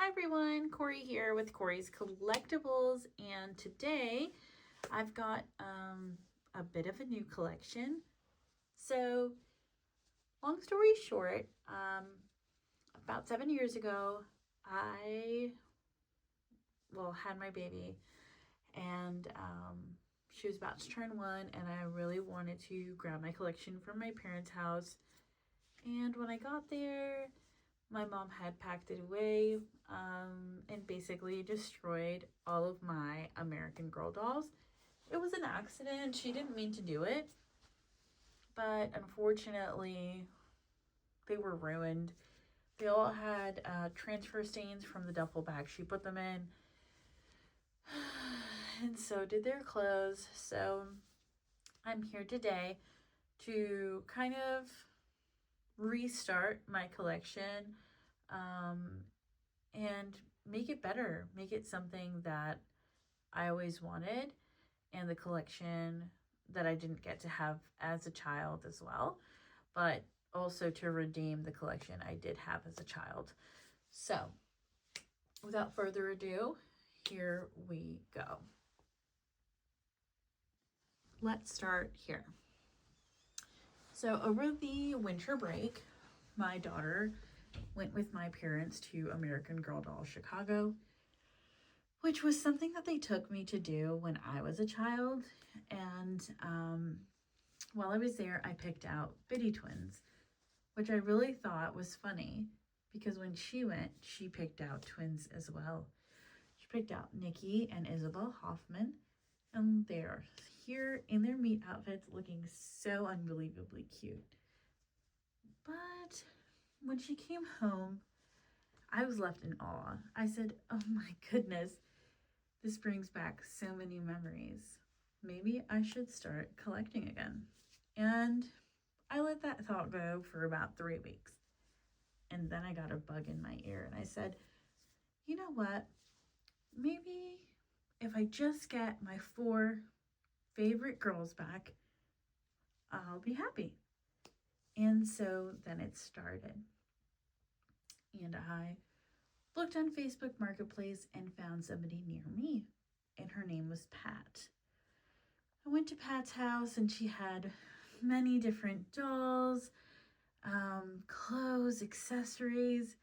everyone, Corey here with Corey's Collectibles, and today I've got a bit of a new collection. So, long story short, about 7 years ago, I had my baby, and she was about to turn 1, and I really wanted to grab my collection from my parents' house. And when I got there, my mom had packed it away and basically destroyed all of my American Girl dolls. It was an accident. She didn't mean to do it. But unfortunately, they were ruined. They all had transfer stains from the duffel bag she put them in. And so did their clothes. So I'm here today to kind of restart my collection and make it better, make it something that I always wanted, and the collection that I didn't get to have as a child as well, but also to redeem the collection I did have as a child. So without further ado, here we go. Let's start here. So over the winter break, my daughter went with my parents to American Girl Doll Chicago, which was something that they took me to do when I was a child. And while I was there, I picked out Biddy twins, which I really thought was funny because when she went, she picked out twins as well. She picked out Nikki and Isabel Hoffman, and they're here in their meet outfits looking so unbelievably cute. But when she came home, I was left in awe. I said, oh my goodness, this brings back so many memories. Maybe I should start collecting again. And I let that thought go for about 3 weeks. And then I got a bug in my ear and I said, you know what? Maybe if I just get my 4 favorite girls back, I'll be happy. And so then it started. And I looked on Facebook Marketplace and found somebody near me, and her name was Pat. I went to Pat's house and she had many different dolls, clothes, accessories.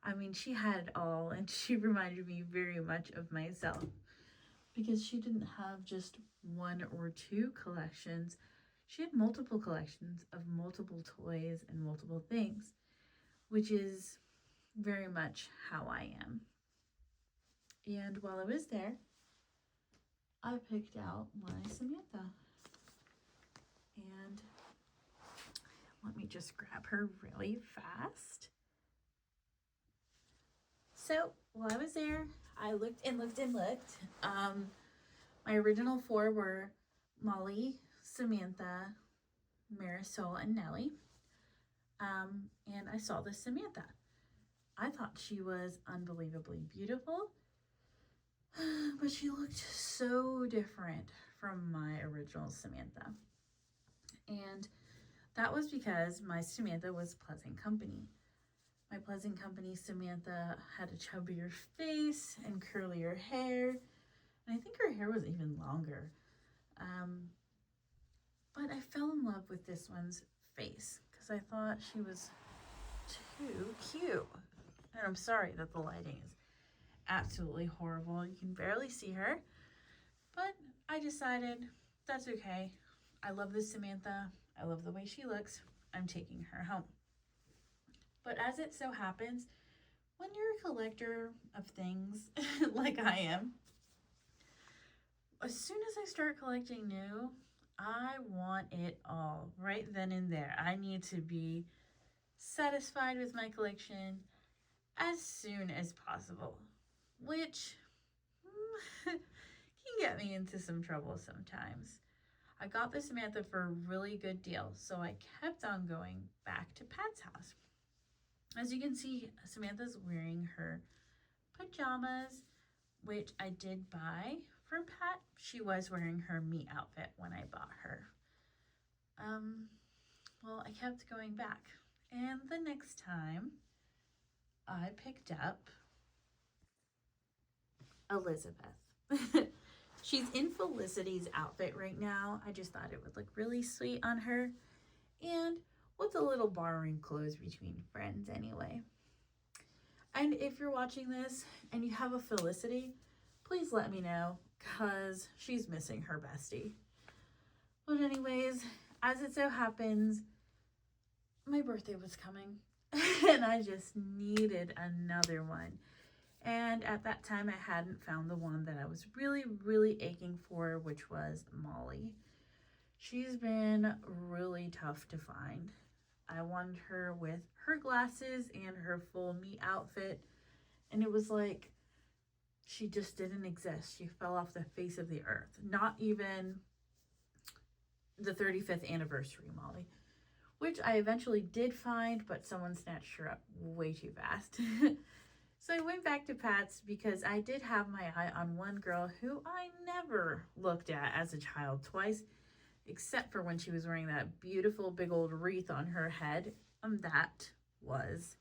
I mean, she had it all, and she reminded me very much of myself because she didn't have just 1 or 2 collections. She had multiple collections of multiple toys and multiple things, which is very much how I am. And while I was there, I picked out my Samantha. And let me just grab her really fast. So while I was there, I looked and looked and looked. My original 4 were Molly, Samantha, Marisol, and Nellie. And I saw this Samantha. I thought she was unbelievably beautiful, but she looked so different from my original Samantha. And that was because my Samantha was Pleasant Company. My Pleasant Company Samantha had a chubbier face and curlier hair, and I think her hair was even longer. But I fell in love with this one's face because I thought she was too cute. And I'm sorry that the lighting is absolutely horrible. You can barely see her, but I decided that's okay. I love this Samantha. I love the way she looks. I'm taking her home. But as it so happens, when you're a collector of things like I am, as soon as I start collecting new, I want it all right then and there. I need to be satisfied with my collection as soon as possible, which can get me into some trouble sometimes. I got the Samantha for a really good deal, so I kept on going back to Pat's house. As you can see, Samantha's wearing her pajamas, which I did buy from Pat. She was wearing her me outfit when I bought her. Well, I kept going back, and the next time I picked up Elizabeth. She's in Felicity's outfit right now. I just thought it would look really sweet on her. And what's a little borrowing clothes between friends anyway? And if you're watching this and you have a Felicity, please let me know because she's missing her bestie. But anyways, as it so happens, my birthday was coming and I just needed another one. And at that time, I hadn't found the one that I was really, really aching for, which was Molly. She's been really tough to find. I wanted her with her glasses and her full me outfit. And it was like she just didn't exist. She fell off the face of the earth. Not even the 35th anniversary Molly, which I eventually did find, but someone snatched her up way too fast. So I went back to Pat's because I did have my eye on one girl who I never looked at as a child twice, except for when she was wearing that beautiful big old wreath on her head. That was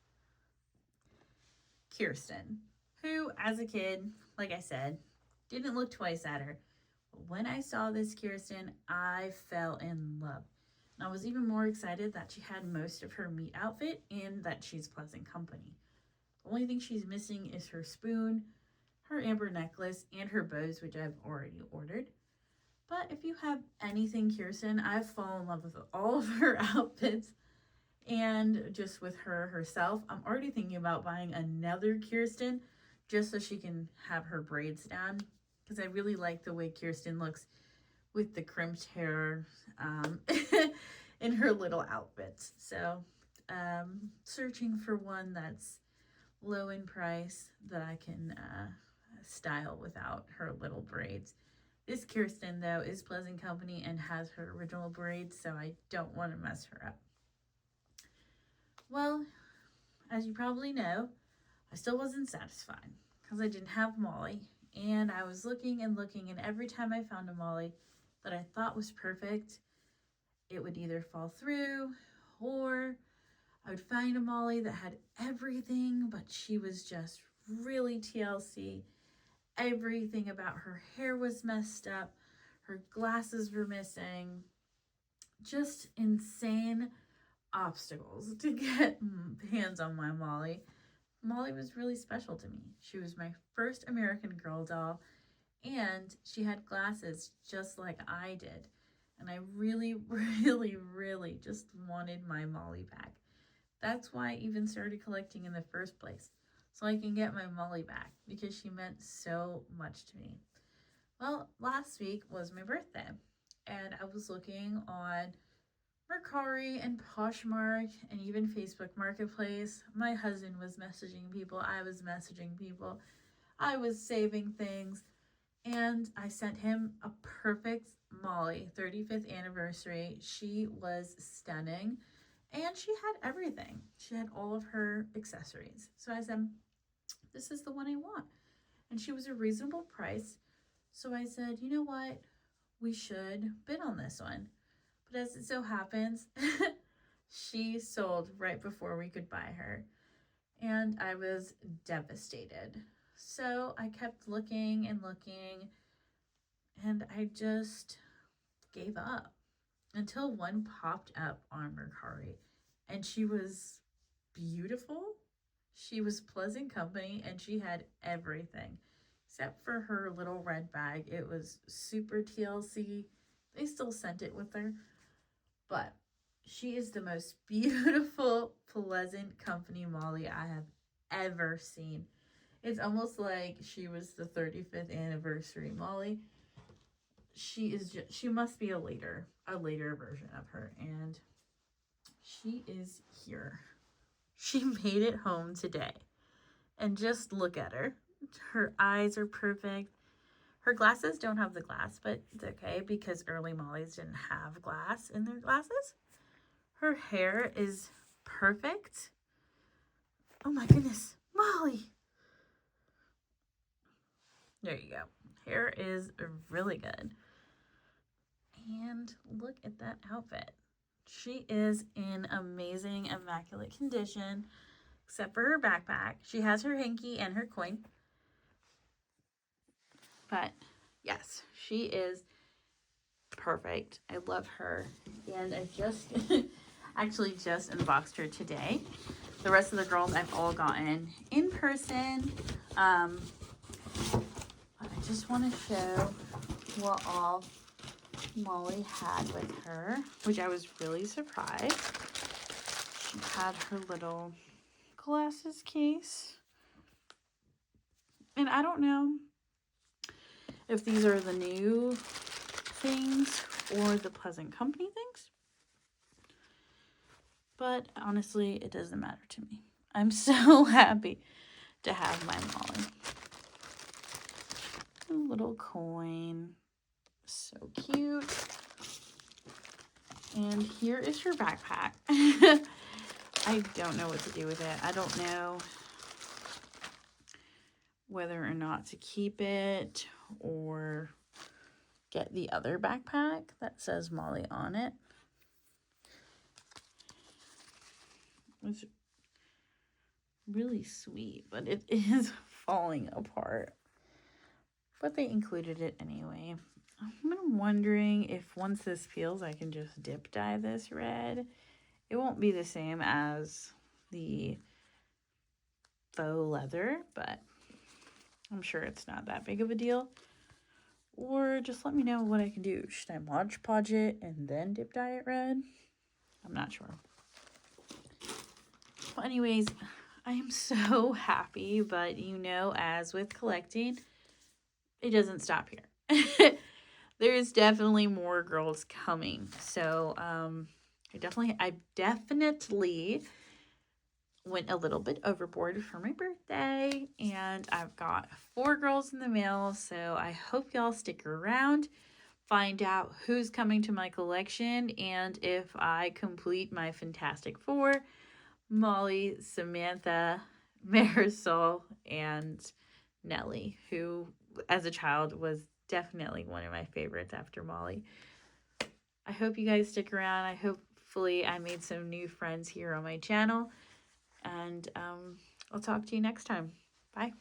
Kirsten, who as a kid, like I said, didn't look twice at her. But when I saw this Kirsten, I fell in love. And I was even more excited that she had most of her meat outfit and that she's pleasant company. The only thing she's missing is her spoon, her amber necklace, and her bows, which I've already ordered. But if you have anything Kirsten, I've fallen in love with all of her outfits. And just with her herself, I'm already thinking about buying another Kirsten just so she can have her braids done. Because I really like the way Kirsten looks with the crimped hair in her little outfits. So searching for one that's low in price that I can style without her little braids. This Kirsten, though, is pleasant company and has her original braids, so I don't want to mess her up. Well, as you probably know, I still wasn't satisfied because I didn't have Molly. And I was looking and looking, and every time I found a Molly that I thought was perfect, it would either fall through or I would find a Molly that had everything, but she was just really TLC. Everything about her hair was messed up. Her glasses were missing. Just insane obstacles to get hands on my Molly. Molly was really special to me. She was my first American Girl doll, and she had glasses just like I did. And I really, really, really just wanted my Molly back. That's why I even started collecting in the first place, so I can get my Molly back because she meant so much to me. Well, last week was my birthday, and I was looking on Mercari and Poshmark and even Facebook Marketplace. My husband was messaging people. I was messaging people. I was saving things, and I sent him a perfect Molly 35th anniversary. She was stunning. And she had everything. She had all of her accessories. So I said, this is the one I want. And she was a reasonable price. So I said, you know what? We should bid on this one. But as it so happens, she sold right before we could buy her. And I was devastated. So I kept looking and looking. And I just gave up. Until one popped up on Mercari, and she was beautiful. She was pleasant company, and she had everything except for her little red bag. It was super TLC. They still sent it with her, but she is the most beautiful, pleasant company Molly I have ever seen. It's almost like she was the 35th anniversary Molly. She must be a later version of her, and she is here. She made it home today, and just look at her. Her eyes are perfect. Her glasses don't have the glass, but it's okay because early Mollies didn't have glass in their glasses. Her hair is perfect. Oh my goodness, Molly. There you go. Hair is really good. And look at that outfit. She is in amazing, immaculate condition, except for her backpack. She has her hanky and her coin. But yes, she is perfect. I love her. And I just actually just unboxed her today. The rest of the girls I've all gotten in person. I just want to show what all Molly had with her, which I was really surprised. She had her little glasses case. And I don't know if these are the new things or the Pleasant Company things. But honestly, it doesn't matter to me. I'm so happy to have my Molly. A little coin. So cute. And here is your backpack. I don't know what to do with it. I don't know whether or not to keep it or get the other backpack that says Molly on it. It's really sweet, but it is falling apart. But they included it anyway. I'm wondering if once this peels, I can just dip dye this red. It won't be the same as the faux leather, but I'm sure it's not that big of a deal. Or just let me know what I can do. Should I Mod Podge it and then dip dye it red? I'm not sure. Well, anyways, I am so happy, but you know, as with collecting, it doesn't stop here. There's definitely more girls coming. So I definitely went a little bit overboard for my birthday, and I've got 4 girls in the mail. So I hope y'all stick around, find out who's coming to my collection, and if I complete my Fantastic Four: Molly, Samantha, Marisol, and Nellie, who as a child was definitely one of my favorites after Molly. I hope you guys stick around. Hopefully I made some new friends here on my channel. And I'll talk to you next time. Bye.